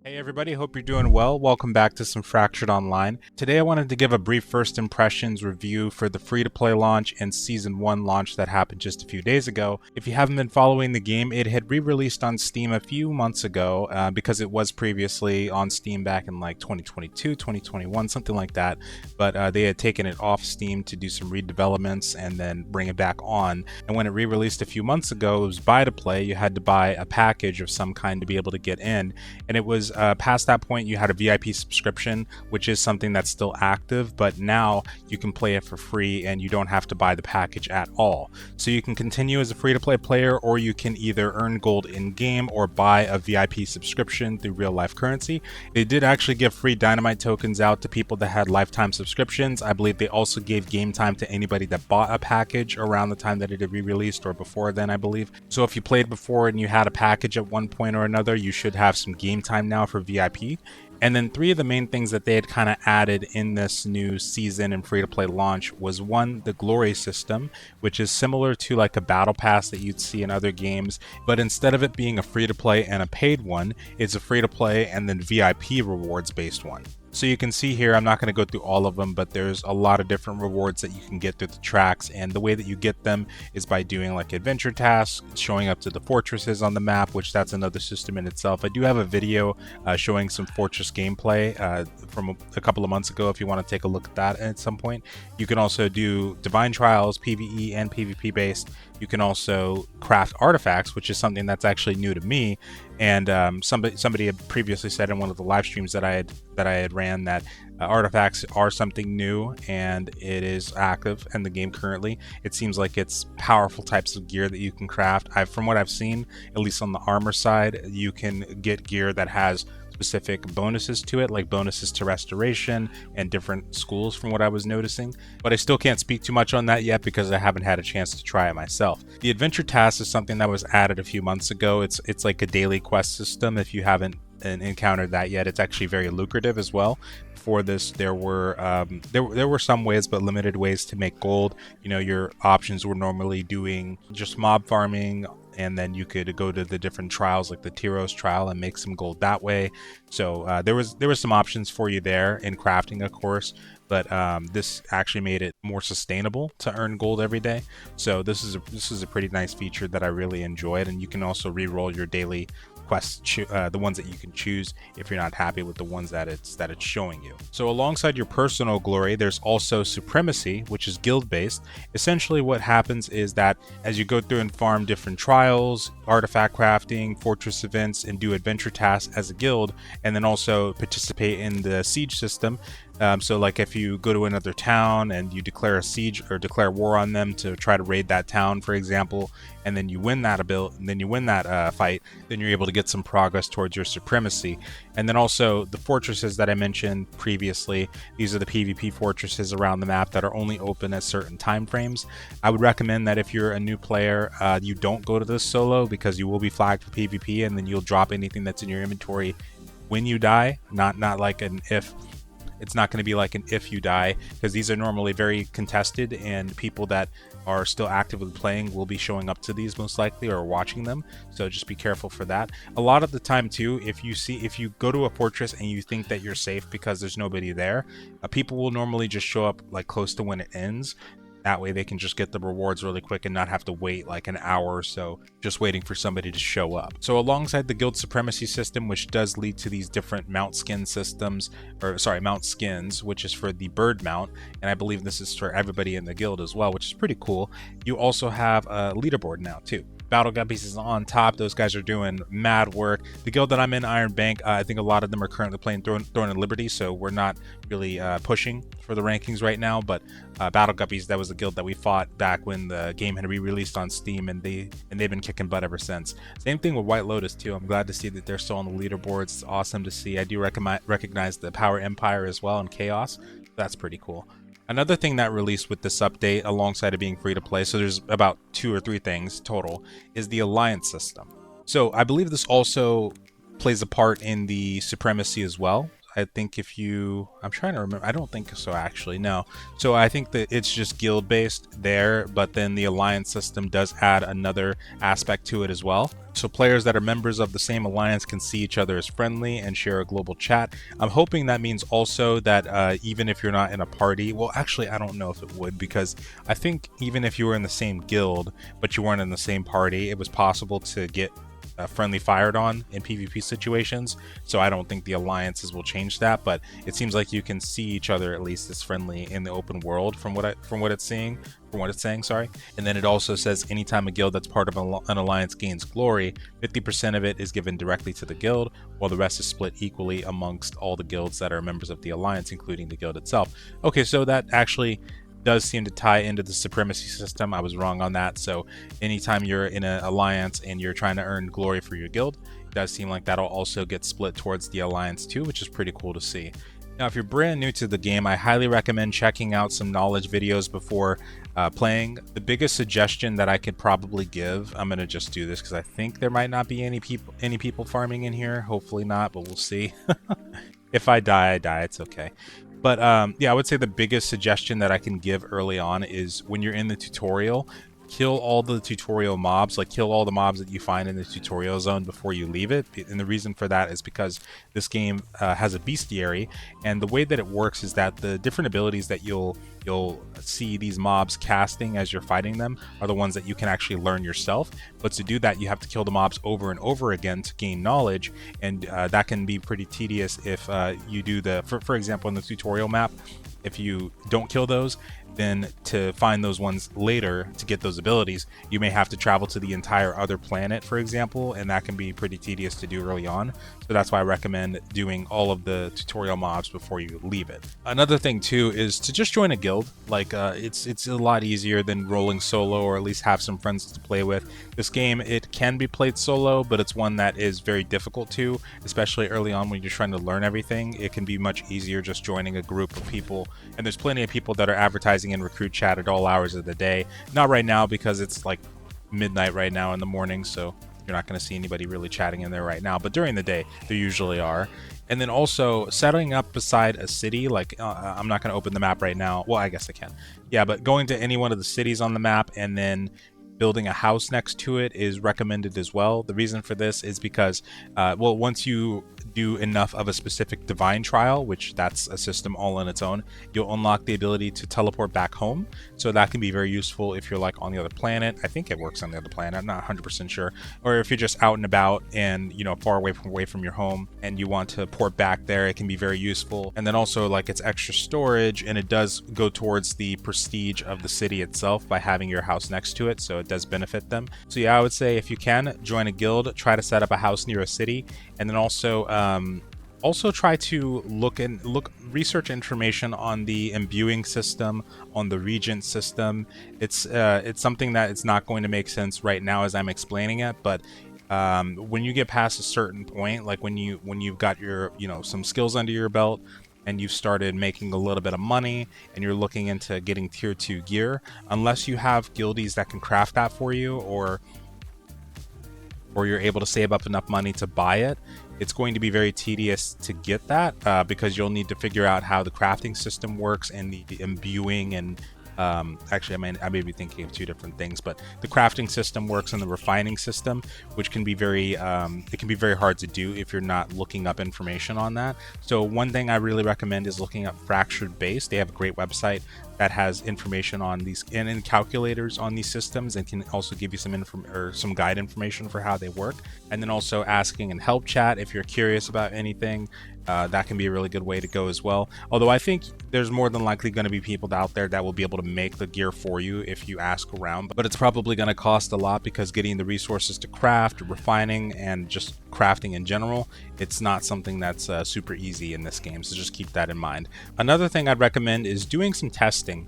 Hey everybody, hope you're doing well. Welcome back to some Fractured Online. Today I wanted to give a brief first impressions review for the free-to-play launch and Season 1 launch that happened just a few days ago. If you haven't been following the game, it had re-released on Steam a few months ago because it was previously on Steam back in like 2022, 2021, something like that. But they had taken it off Steam to do some redevelopments and then bring it back on. And when it re-released a few months ago, it was buy-to-play. You had to buy a package of some kind to be able to get in. And it was past that point, you had a VIP subscription, which is something that's still active, but now you can play it for free and you don't have to buy the package at all. So you can continue as a free-to-play player, or you can either earn gold in-game or buy a VIP subscription through real-life currency. They did actually give free Dynamite tokens out to people that had lifetime subscriptions. I believe they also gave game time to anybody that bought a package around the time that it had re-released, or before then, I believe. So if you played before and you had a package at one point or another, you should have some game time now for VIP. And then three of the main things that they had kind of added in this new season and free-to-play launch was one, the glory system, which is similar to like a battle pass that you'd see in other games, but instead of it being a free-to-play and a paid one, it's a free-to-play and then VIP rewards based one. So you can see here, I'm not going to go through all of them, but there's a lot of different rewards that you can get through the tracks, and the way that you get them is by doing like adventure tasks, showing up to the fortresses on the map, which that's another system in itself. I do have a video showing some fortress gameplay from a couple of months ago if you want to take a look at that at some point. You can also do divine trials, PvE and PvP based. You can also craft artifacts, which is something that's actually new to me. And somebody had previously said in one of the live streams that I had ran that artifacts are something new and it is active in the game currently. It seems like it's powerful types of gear that you can craft. From what I've seen, at least on the armor side, you can get gear that has specific bonuses to it, like bonuses to restoration and different schools from what I was noticing, but I still can't speak too much on that yet because I haven't had a chance to try it myself. The adventure task is something that was added a few months ago. It's like a daily quest system. If you haven't encountered that yet, it's actually very lucrative as well. Before this, there were some ways, but limited ways to make gold. You know, your options were normally doing just mob farming, and then you could go to the different trials like the Tyros trial and make some gold that way. So there was some options for you there in crafting, of course, but this actually made it more sustainable to earn gold every day. So this is a pretty nice feature that I really enjoyed, and you can also re-roll your daily quests, the ones that you can choose if you're not happy with the ones that it's showing you. So alongside your personal glory, there's also Supremacy, which is guild based. Essentially what happens is that as you go through and farm different trials, artifact crafting, fortress events, and do adventure tasks as a guild, and then also participate in the siege system. So like if you go to another town and you declare a siege or declare war on them to try to raid that town, for example, and then you win that fight, then you're able to get some progress towards your supremacy. And then also the fortresses that I mentioned previously, these are the PvP fortresses around the map that are only open at certain time frames. I would recommend that if you're a new player, you don't go to this solo because you will be flagged for PvP, and then you'll drop anything that's in your inventory when you die, not like an if. It's not going to be like an if you die, because these are normally very contested, and people that are still actively playing will be showing up to these most likely, or watching them. So just be careful for that. A lot of the time too, if you go to a fortress and you think that you're safe because there's nobody there, people will normally just show up like close to when it ends. That way they can just get the rewards really quick and not have to wait like an hour or so just waiting for somebody to show up. So alongside the guild supremacy system, which does lead to these different mount skins, which is for the bird mount, and I believe this is for everybody in the guild as well, which is pretty cool. You also have a leaderboard now too. Battle Guppies is on top. Those guys are doing mad work. The guild that I'm in, Iron Bank, I think a lot of them are currently playing Throne and Liberty, so we're not really pushing for the rankings right now. But Battle Guppies, that was the guild that we fought back when the game had re-released on Steam, and they've been kicking butt ever since. Same thing with White Lotus too. I'm glad to see that they're still on the leaderboards. It's awesome to see. I do recognize the Power Empire as well and Chaos. That's pretty cool. Another thing that released with this update, alongside of being free to play, so there's about 2 or 3 things total, is the alliance system. So I believe this also plays a part in the supremacy as well. I think if you, I'm trying to remember, I don't think so actually, no. So I think that it's just guild based there, but then the alliance system does add another aspect to it as well. So players that are members of the same alliance can see each other as friendly and share a global chat. I'm hoping that means also that even if you're not in a party, well actually I don't know if it would, because I think even if you were in the same guild but you weren't in the same party, it was possible to get friendly fired on in PvP situations. So I don't think the alliances will change that, but it seems like you can see each other at least as friendly in the open world from what it's saying. And then it also says anytime a guild that's part of an alliance gains glory, 50% of it is given directly to the guild, while the rest is split equally amongst all the guilds that are members of the alliance, including the guild itself. Okay, so that actually does seem to tie into the Supremacy system. I was wrong on that. So anytime you're in an alliance and you're trying to earn glory for your guild, it does seem like that'll also get split towards the alliance too, which is pretty cool to see. Now, if you're brand new to the game, I highly recommend checking out some knowledge videos before playing. The biggest suggestion that I could probably give, I'm gonna just do this because I think there might not be any people farming in here. Hopefully not, but we'll see. If I die, I die. It's okay. But yeah, I would say the biggest suggestion that I can give early on is when you're in the tutorial, kill all the tutorial mobs, like kill all the mobs that you find in the tutorial zone before you leave it. And the reason for that is because this game has a bestiary, and the way that it works is that the different abilities that you'll see these mobs casting as you're fighting them are the ones that you can actually learn yourself. But to do that, you have to kill the mobs over and over again to gain knowledge, and that can be pretty tedious if you do for example, in the tutorial map, if you don't kill those, then to find those ones later to get those abilities, you may have to travel to the entire other planet, for example, and that can be pretty tedious to do early on. So that's why I recommend doing all of the tutorial mobs before you leave it. Another thing too is to just join a guild. Like it's a lot easier than rolling solo, or at least have some friends to play with. This game, it can be played solo, but it's one that is very difficult to, especially early on when you're trying to learn everything. It can be much easier just joining a group of people, and there's plenty of people that are advertising in recruit chat at all hours of the day. Not right now because it's like midnight right now in the morning, so you're not going to see anybody really chatting in there right now, but during the day there usually are. And then also setting up beside a city, like I'm not going to open the map right now. Well, I guess I can. Yeah, but going to any one of the cities on the map and then building a house next to it is recommended as well. The reason for this is because, well, once you do enough of a specific divine trial, which that's a system all on its own, you'll unlock the ability to teleport back home. So that can be very useful if you're like on the other planet. I think it works on the other planet, I'm not 100% sure. Or if you're just out and about and, you know, far away from your home and you want to port back there, it can be very useful. And then also, like, it's extra storage, and it does go towards the prestige of the city itself by having your house next to it, so it does benefit them. So yeah, I would say if you can, join a guild, try to set up a house near a city, and then also try to research information on the imbuing system, on the regent system. It's something that it's not going to make sense right now as I'm explaining it, but when you get past a certain point, like when you've got your, you know, some skills under your belt, and you've started making a little bit of money and you're looking into getting tier 2 gear, unless you have guildies that can craft that for you, or you're able to save up enough money to buy it, it's going to be very tedious to get that, because you'll need to figure out how the crafting system works and the imbuing and actually I may be thinking of two different things, but the crafting system works and the refining system, which can be very it can be very hard to do if you're not looking up information on that. So one thing I really recommend is looking up Fractured Base. They have a great website that has information on these and calculators on these systems, and can also give you some guide information for how they work. And then also asking in help chat if you're curious about anything. That can be a really good way to go as well. Although I think there's more than likely going to be people out there that will be able to make the gear for you if you ask around, but it's probably going to cost a lot, because getting the resources to craft, refining, and just crafting in general, it's not something that's super easy in this game, so just keep that in mind. Another thing I'd recommend is doing some testing.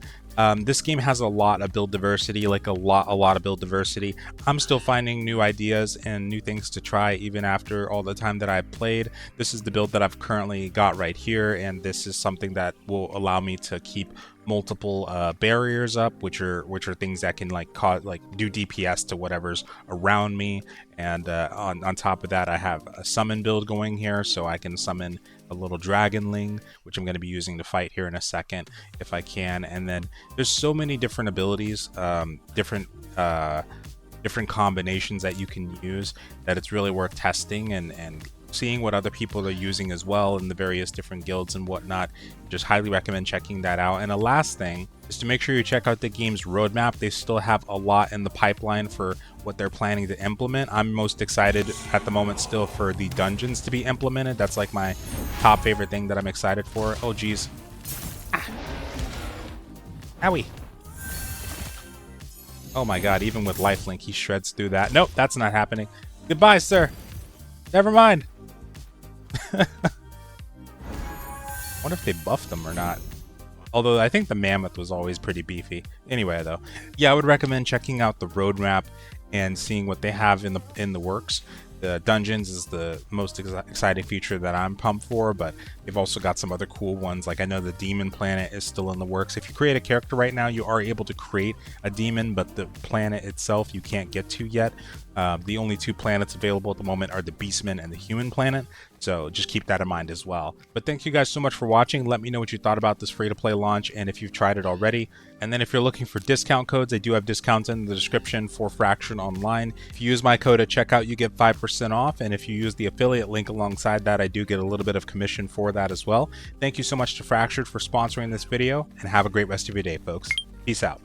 This game has a lot of build diversity, like a lot of build diversity. I'm still finding new ideas and new things to try even after all the time that I've played. This is the build that I've currently got right here, and this is something that will allow me to keep multiple barriers up, which are things that can like do DPS to whatever's around me. And on top of that, I have a summon build going here, so I can summon a little dragonling, which I'm going to be using to fight here in a second if I can. And then there's so many different abilities, different combinations that you can use, that it's really worth testing and seeing what other people are using as well in the various different guilds and whatnot. Just highly recommend checking that out. And the last thing is to make sure you check out the game's roadmap. They still have a lot in the pipeline for what they're planning to implement. I'm most excited at the moment still for the dungeons to be implemented. That's like my top favorite thing that I'm excited for. Oh geez. Ah. Owie. Oh my god, even with lifelink he shreds through that. Nope, that's not happening. Goodbye, sir. Never mind. I wonder if they buffed them or not. Although I think the mammoth was always pretty beefy. Anyway, though, yeah, I would recommend checking out the roadmap and seeing what they have in the works. The dungeons is the most exciting feature that I'm pumped for, but they've also got some other cool ones. Like I know the demon planet is still in the works. If you create a character right now, you are able to create a demon, but the planet itself you can't get to yet. The only two planets available at the moment are the Beastman and the human planet, so just keep that in mind as well. But thank you guys so much for watching. Let me know what you thought about this free-to-play launch and if you've tried it already. And then if you're looking for discount codes, I do have discounts in the description for Fractured Online. If you use my code at checkout, you get 5% off, and if you use the affiliate link alongside that, I do get a little bit of commission for that as well. Thank you so much to Fractured for sponsoring this video, and have a great rest of your day, folks. Peace out.